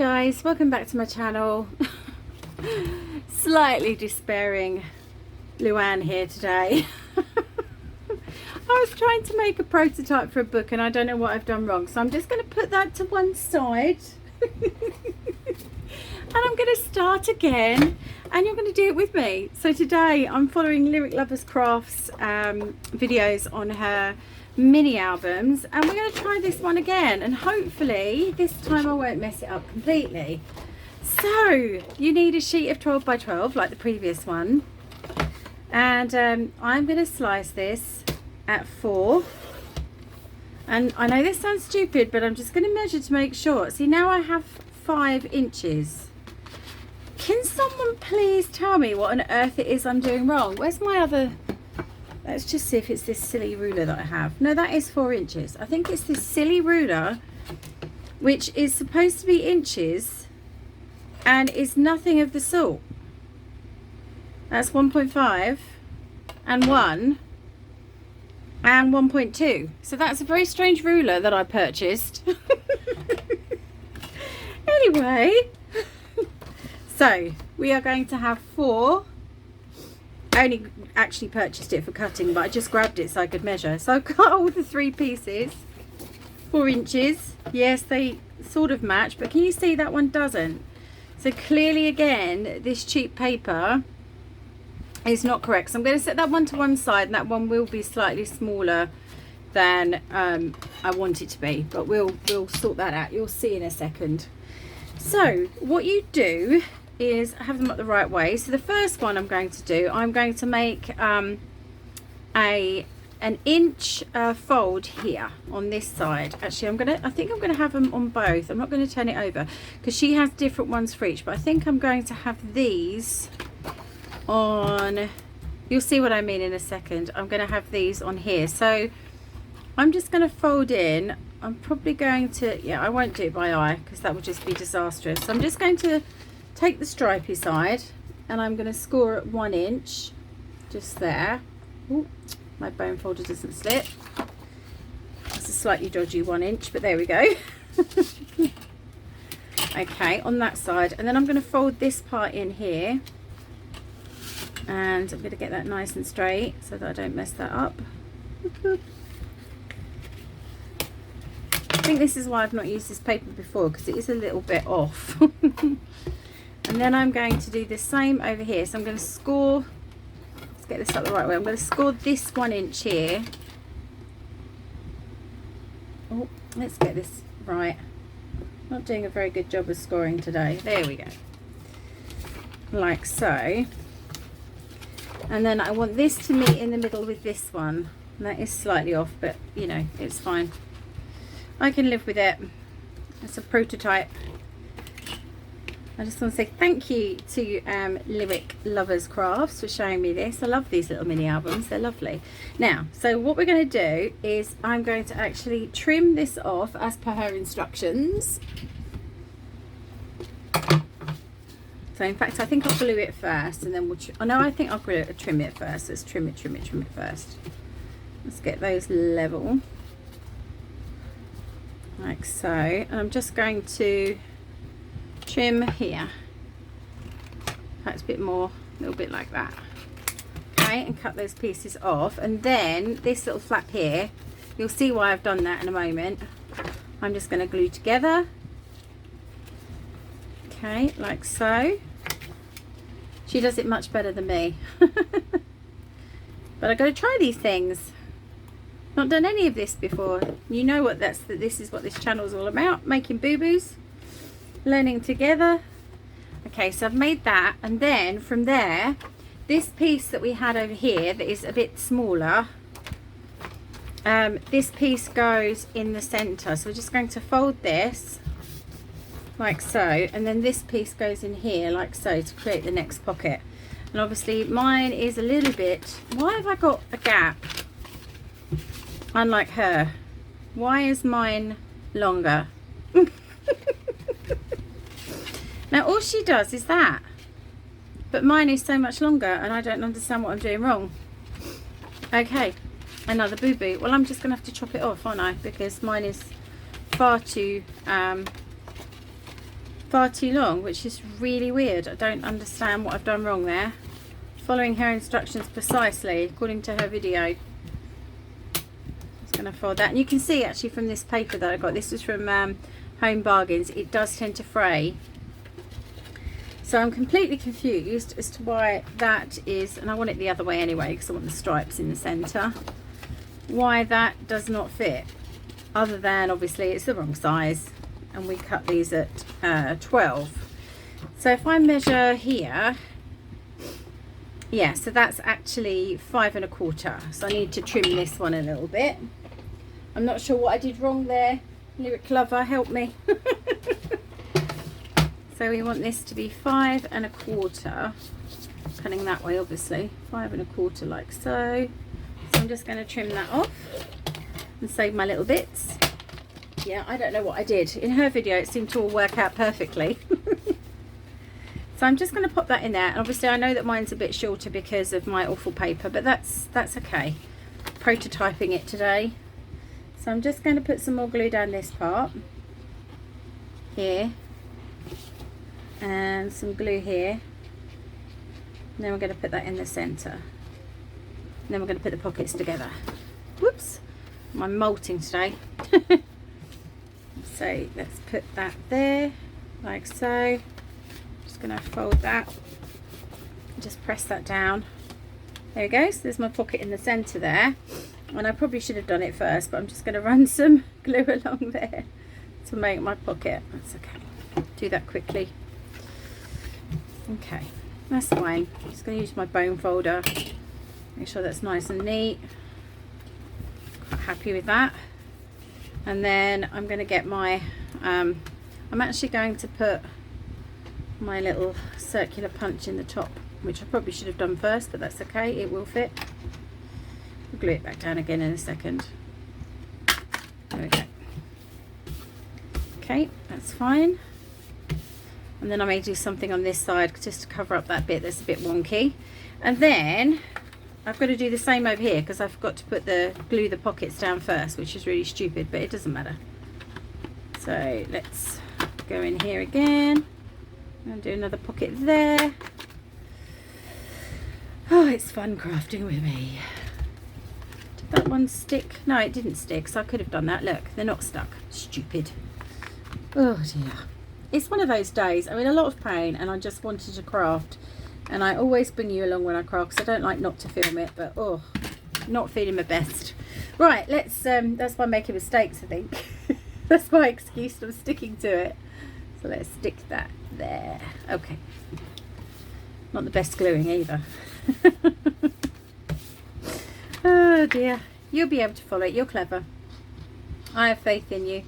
guys, welcome back to my channel. Slightly despairing Luann here today. I was trying to make a prototype for a book and I don't know what I've done wrong, so I'm just going to put that to one side and I'm going to start again and you're going to do it with me. So today I'm following Lyric Lovers Crafts videos on her mini albums, and we're going to try this one again, and hopefully this time I won't mess it up completely. So you need a sheet of 12 by 12 like the previous one, and I'm going to slice this at 4, and I know this sounds stupid but I'm just going to measure to make sure. See, now I have 5 inches. Can someone please tell me what on earth it is I'm doing wrong? Where's my other... Let's just see if it's this silly ruler that I have. No, that is 4 inches. I think it's this silly ruler, which is supposed to be inches and is nothing of the sort. That's 1.5 and 1 and 1.2. So that's a very strange ruler that I purchased. Anyway, so we are going to have 4. I only actually purchased it for cutting, but I just grabbed it so I could measure. So I've cut all the 3 pieces, 4 inches. Yes, they sort of match, but can you see that one doesn't? So clearly again, this cheap paper is not correct. So I'm going to set that one to one side, and that one will be slightly smaller than I want it to be, but we'll sort that out. You'll see in a second. So what you do is have them up the right way. So the first one I'm going to make an inch fold here on this side. Actually, I think I'm gonna have them on both. I'm not going to turn it over because she has different ones for each, but I think I'm going to have these on, you'll see what I mean in a second. I'm going to have these on here. So I'm just going to fold in. I'm probably going to, yeah, I won't do it by eye because that would just be disastrous. So I'm just going to take the stripy side and I'm going to score at 1 inch just there. Ooh, my bone folder doesn't slip. It's a slightly dodgy 1 inch, but there we go. Okay, on that side, and then I'm going to fold this part in here, and I'm going to get that nice and straight so that I don't mess that up. I think this is why I've not used this paper before, because it is a little bit off. And then I'm going to do the same over here. So I'm going to score, let's get this up the right way. I'm going to score this 1 inch here. Oh, let's get this right. Not doing a very good job of scoring today. There we go. Like so. And then I want this to meet in the middle with this one. And that is slightly off, but you know, it's fine. I can live with it. It's a prototype. I just want to say thank you to Lyric Lovers Crafts for showing me this. I love these little mini albums, they're lovely. Now, so what we're going to do is I'm going to actually trim this off as per her instructions. So in fact, I think I'll glue it first and then we'll, oh no, I think I'll trim it first. Let's trim it first. Let's get those level. Like so. And I'm just going to trim here, perhaps a bit more, a little bit like that. Okay, and cut those pieces off, and then this little flap here, you'll see why I've done that in a moment. I'm just going to glue together. Okay, like so. She does it much better than me. But I've got to try these things. Not done any of this before. You know what this is what this channel is all about, making boo-boos. Learning together. Okay, so I've made that, and then from there, this piece that we had over here that is a bit smaller, this piece goes in the center. So we're just going to fold this like so, and then this piece goes in here like so to create the next pocket. And obviously mine is a little bit, why have I got a gap unlike her? Why is mine longer? Now all she does is that, but mine is so much longer and I don't understand what I'm doing wrong. Okay, another boo-boo. Well, I'm just gonna have to chop it off, aren't I, because mine is far too far too long, which is really weird. I don't understand what I've done wrong there. Following her instructions precisely according to her video. Just going to fold that, and you can see actually from this paper that I got, this was from Home Bargains, it does tend to fray. So I'm completely confused as to why that is, and I want it the other way anyway because I want the stripes in the centre, why that does not fit, other than obviously it's the wrong size and we cut these at 12. So if I measure here, yeah, so that's actually 5 1/4. So I need to trim this one a little bit. I'm not sure what I did wrong there. Lyric Lover, help me. So we want this to be 5 1/4, cutting that way obviously, 5 1/4 like so. So I'm just going to trim that off and save my little bits. Yeah, I don't know what I did. In her video it seemed to all work out perfectly. So I'm just going to pop that in there, and obviously I know that mine's a bit shorter because of my awful paper, but that's okay. Prototyping it today. So I'm just going to put some more glue down this part here, and some glue here, and then we're going to put that in the center, and then we're going to put the pockets together. Whoops, I'm molting today. So let's put that there like so. Just going to fold that, just press that down. There we go. So there's my pocket in the center there, and I probably should have done it first, but I'm just going to run some glue along there to make my pocket. That's okay, do that quickly. Okay, that's fine. I'm just going to use my bone folder, make sure that's nice and neat. Quite happy with that. And then I'm going to get my I'm actually going to put my little circular punch in the top, which I probably should have done first, but that's okay, it will fit. I'll glue it back down again in a second. There we go. Okay, that's fine. And then I may do something on this side just to cover up that bit that's a bit wonky. And then I've got to do the same over here because I forgot to put glue the pockets down first, which is really stupid, but it doesn't matter. So let's go in here again and do another pocket there. Oh, it's fun crafting with me. Did that one stick? No, it didn't stick, so I could have done that. Look, they're not stuck. Stupid. Oh dear. It's one of those days. I'm in a lot of pain and I just wanted to craft, and I always bring you along when I craft because I don't like not to film it, but oh, not feeling my best. Right, let's that's why I'm making mistakes, I think. That's my excuse, I'm sticking to it. So let's stick that there. Okay, not the best gluing either. Oh dear, you'll be able to follow it, you're clever. I have faith in you.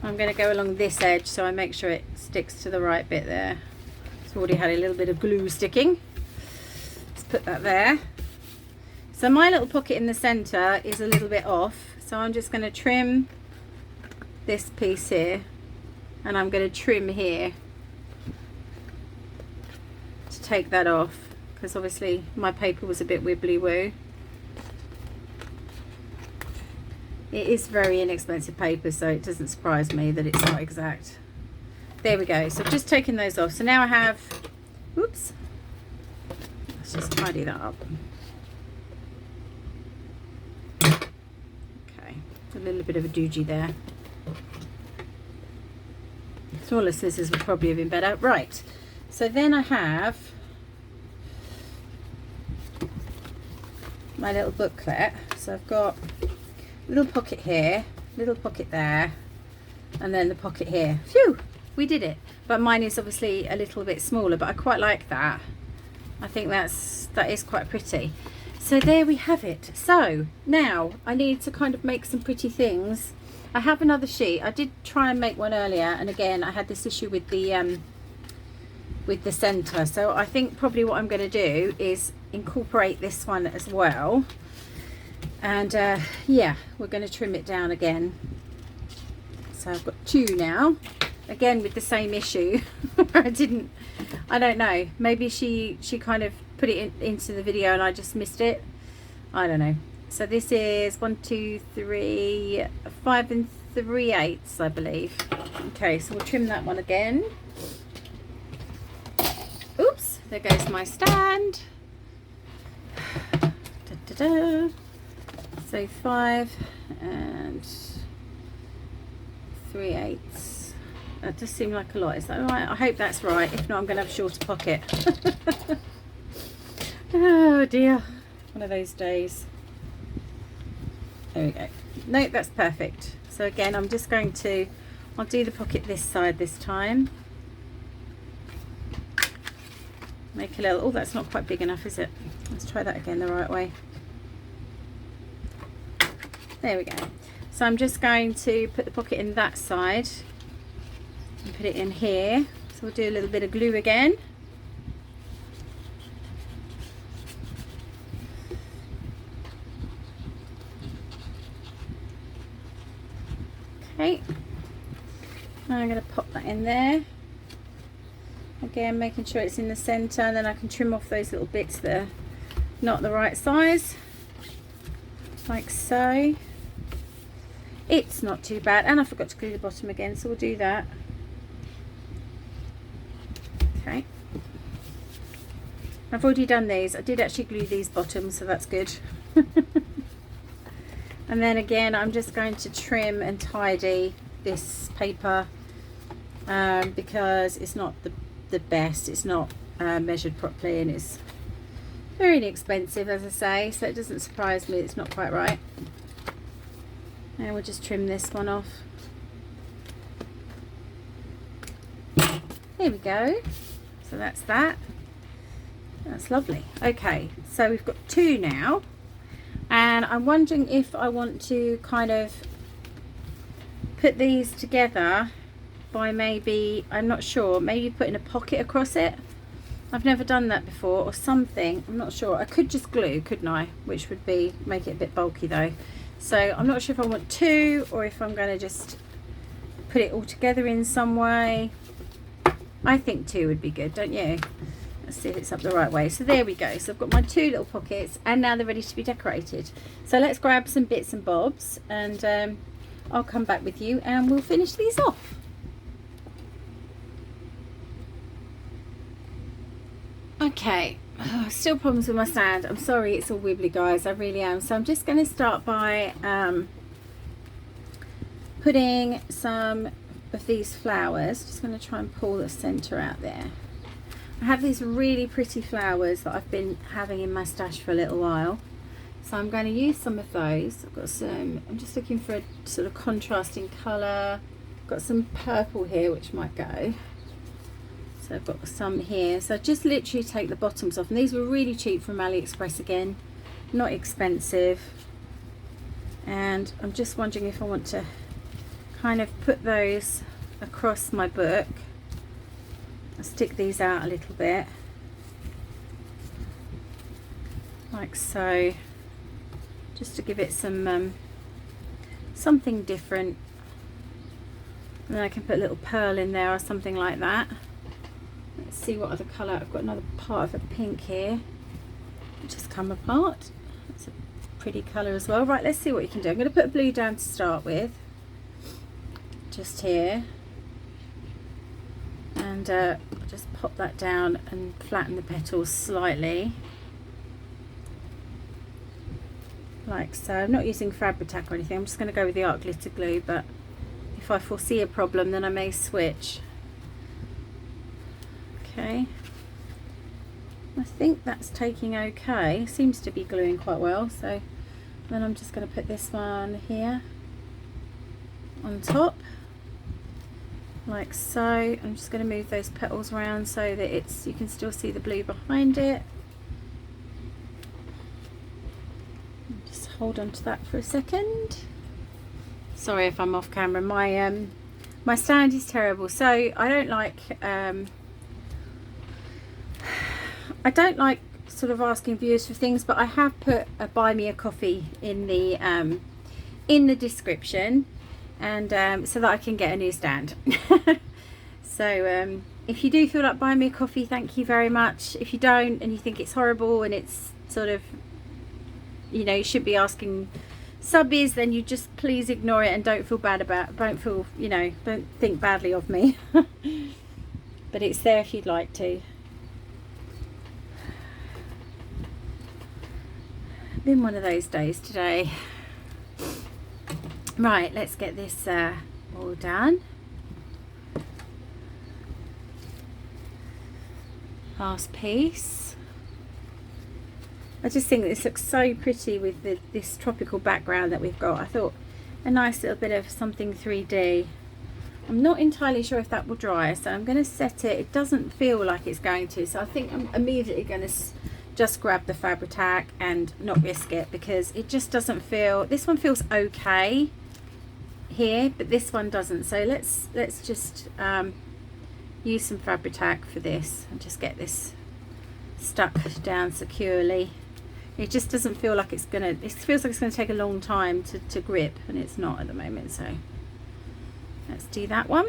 I'm going to go along this edge so I make sure it sticks to the right bit there. It's already had a little bit of glue sticking. Let's put that there. So my little pocket in the center is a little bit off, so I'm just going to trim this piece here, and I'm going to trim here to take that off, because obviously my paper was a bit wibbly woo. It is very inexpensive paper, so it doesn't surprise me that it's not exact. There we go. So I've just taken those off. So now I have, whoops, let's just tidy that up. Okay, a little bit of a doogie there. Smaller scissors would probably have been better. Right, so then I have my little booklet. So I've got little pocket here, little pocket there, and then the pocket here. Phew, we did it. But mine is obviously a little bit smaller, but I quite like that. I think that is quite pretty. So there we have it. So now I need to kind of make some pretty things. I have another sheet. I did try and make one earlier, and again I had this issue with the center. So I think probably what I'm going to do is incorporate this one as well. And yeah, we're going to trim it down again. So I've got two now, again with the same issue. I don't know, maybe she kind of put it into the video and I just missed it. I don't know. So this is 1 2 3 5 3/8, I believe. Okay, so we'll trim that one again. Oops, there goes my stand. Da, da, da. So 5 and 3/8. That does seem like a lot. Is that right? I hope that's right. If not, I'm going to have a shorter pocket. Oh dear. One of those days. There we go. No, that's perfect. So again, I'm just going to, I'll do the pocket this side this time. Make a little, oh, that's not quite big enough, is it? Let's try that again the right way. There we go. So I'm just going to put the pocket in that side and put it in here. So we'll do a little bit of glue again. Okay. Now I'm going to pop that in there. Again, making sure it's in the center, and then I can trim off those little bits that are not the right size, like so. It's not too bad, and I forgot to glue the bottom again, so we'll do that. Okay, I've already done these. I did actually glue these bottoms, so that's good. And then again, I'm just going to trim and tidy this paper because it's not the best. It's not measured properly, and it's very inexpensive, as I say, so it doesn't surprise me it's not quite right. And we'll just trim this one off. There we go. So that's that. That's lovely. Okay, so we've got 2 now, and I'm wondering if I want to kind of put these together by maybe, I'm not sure, maybe putting a pocket across it. I've never done that before, or something. I'm not sure. I could just glue, couldn't I? Which would be, make it a bit bulky though. So I'm not sure if I want 2 or if I'm going to just put it all together in some way. I think 2 would be good, don't you? Let's see if it's up the right way. So there we go. So I've got my 2 little pockets, and now they're ready to be decorated. So let's grab some bits and bobs, and I'll come back with you and we'll finish these off. Okay, still problems with my stand. I'm sorry, it's all wibbly, guys. I really am. So I'm just going to start by putting some of these flowers. Just going to try and pull the center out there. I have these really pretty flowers that I've been having in my stash for a little while, so I'm going to use some of those. I've got some, I'm just looking for a sort of contrasting colour. I've got some purple here which might go. So I've got some here. So just literally take the bottoms off, and these were really cheap from AliExpress again, not expensive. And I'm just wondering if I want to kind of put those across my book. I'll stick these out a little bit, like so, just to give it some something different. And then I can put a little pearl in there or something like that. Let's see what other colour. I've got another part of a pink here which has come apart. It's a pretty colour as well. Right, let's see what you can do. I'm going to put a blue down to start with, just here, and just pop that down and flatten the petals slightly, like so. I'm not using Fabri-Tac or anything. I'm just going to go with the art glitter glue, but if I foresee a problem then I may switch. Okay, I think that's taking okay. Seems to be gluing quite well. So then I'm just going to put this one here on top, like so. I'm just going to move those petals around so that it's, you can still see the blue behind it. Just hold on to that for a second. Sorry if I'm off camera. My stand is terrible, so I don't like sort of asking viewers for things, but I have put a buy me a coffee in the description, and so that I can get a new stand. So if you do feel like buying me a coffee, thank you very much. If you don't, and you think it's horrible and it's sort of, you know, you should be asking subbies, then you just please ignore it and don't feel bad about, don't feel, you know, don't think badly of me. But it's there if you'd like to. Been one of those days today. Right, let's get this all done. Last piece. I just think this looks so pretty with this tropical background that we've got. I thought a nice little bit of something 3D. I'm not entirely sure if that will dry, so I'm going to set it. It doesn't feel like it's going to, so I think I'm immediately going to just grab the Fabri-Tac and not risk it, because it just doesn't feel, this one feels okay here, but this one doesn't. So let's just use some Fabri-Tac for this and just get this stuck down securely. It just doesn't feel like it's gonna, it feels like it's gonna take a long time to grip, and it's not at the moment. So let's do that one.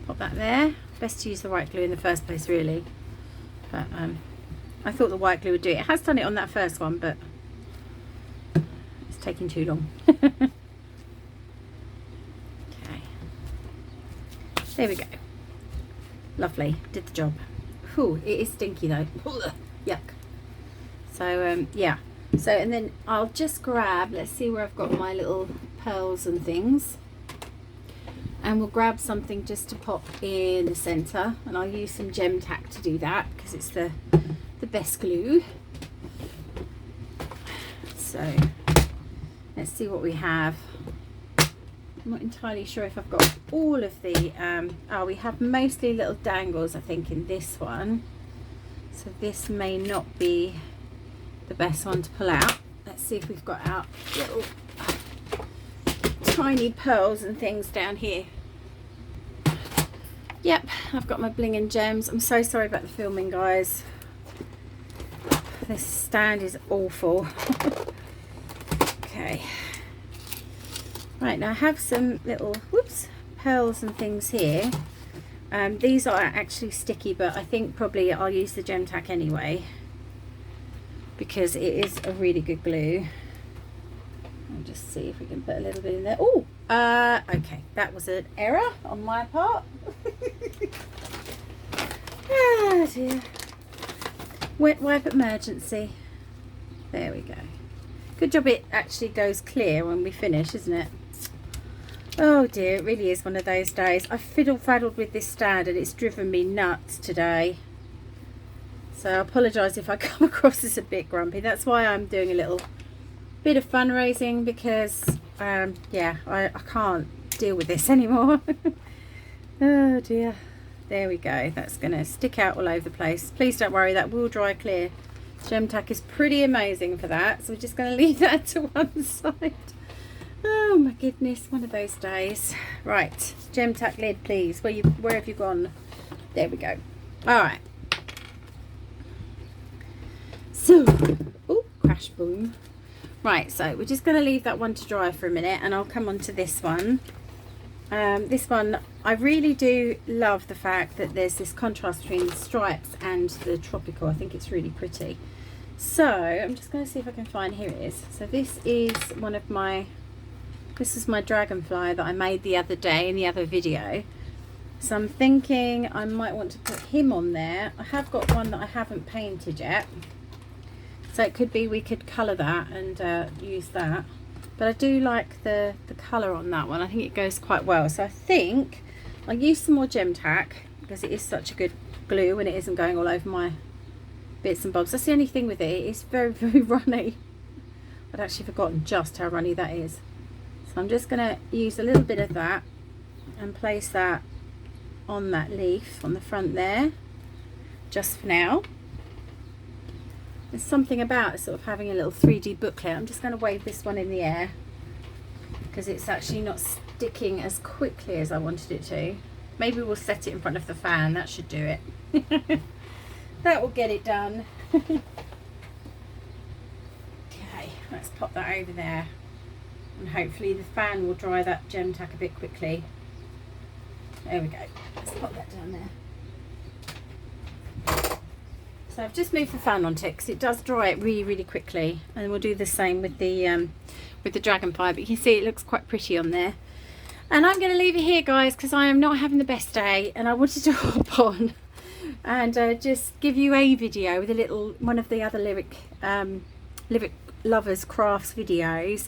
Pop that there. Best to use the white glue in the first place, really. But I thought the white glue would do it. It has done it on that first one, but it's taking too long. Okay. There we go. Lovely. Did the job. Ooh, it is stinky though. Yuck. So yeah. So, and then I'll just grab, let's see where I've got my little pearls and things. And we'll grab something just to pop in the center, and I'll use some gem tack to do that because it's the best glue. So let's see what we have. I'm not entirely sure if I've got all of the oh, we have mostly little dangles, I think, in this one, so this may not be the best one to pull out. Let's see if we've got our little tiny pearls and things down here. Yep, I've got my bling and gems. I'm so sorry about the filming, guys. This stand is awful. Okay. Right, now I have some little, whoops, pearls and things here. These are actually sticky, but I think probably I'll use the gem tack anyway, because it is a really good glue. I'll just see if we can put a little bit in there. Oh, okay, that was an error on my part. Oh dear. Wet wipe emergency. There we go. Good job it actually goes clear when we finish, isn't it? Oh dear, it really is one of those days. I've fiddle-faddled with this stand and it's driven me nuts today. So I apologise if I come across as a bit grumpy. That's why I'm doing a little bit of fundraising, because yeah, I can't deal with this anymore. Oh dear. There we go. That's going to stick out all over the place. Please don't worry, that will dry clear. Gem tack is pretty amazing for that, so we're just going to leave that to one side. Oh my goodness, one of those days. Right, gem tack lid, please. Where have you gone? There we go. All right. So, oh, crash boom. Right, so we're just going to leave that one to dry for a minute, and I'll come on to this one. This one, I really do love the fact that there's this contrast between the stripes and the tropical. I think it's really pretty. So I'm just going to see if I can find, here it is. So this is one of my, this is my dragonfly that I made the other day in the other video. So I'm thinking I might want to put him on there. I have got one that I haven't painted yet, so it could be we could colour that and use that. But I do like the colour on that one. I think it goes quite well. So I think I'll use some more gem tack, because it is such a good glue and it isn't going all over my bits and bobs. That's the only thing with it. It's very, very runny. I'd actually forgotten just how runny that is. So I'm just going to use a little bit of that and place that on that leaf on the front there, just for now. There's something about sort of having a little 3D booklet. I'm just going to wave this one in the air because it's actually not sticking as quickly as I wanted it to. Maybe we'll set it in front of the fan. That should do it. That will get it done. Okay, let's pop that over there. And hopefully the fan will dry that gem tack a bit quickly. There we go. Let's pop that down there. So I've just moved the fan on it because it does dry it really, really quickly. And we'll do the same with the dragonfly, but you can see it looks quite pretty on there. And I'm going to leave it here, guys, because I am not having the best day, and I wanted to hop on and just give you a video with a little one of the other lyric lovers crafts videos.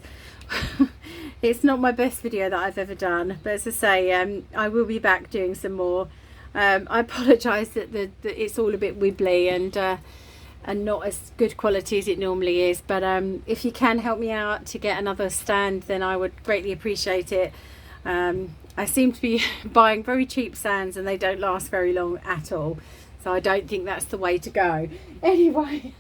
It's not my best video that I've ever done, but as I say, I will be back doing some more. I apologise that it's all a bit wibbly and not as good quality as it normally is, but if you can help me out to get another stand, then I would greatly appreciate it. I seem to be buying very cheap stands and they don't last very long at all, so I don't think that's the way to go. Anyway,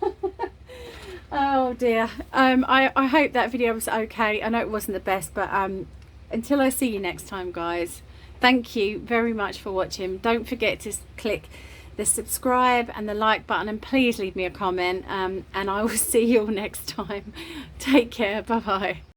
oh dear. I hope that video was okay. I know it wasn't the best, but until I see you next time, guys, thank you very much for watching. Don't forget to click the subscribe and the like button, and please leave me a comment, and I will see you all next time. Take care. Bye bye.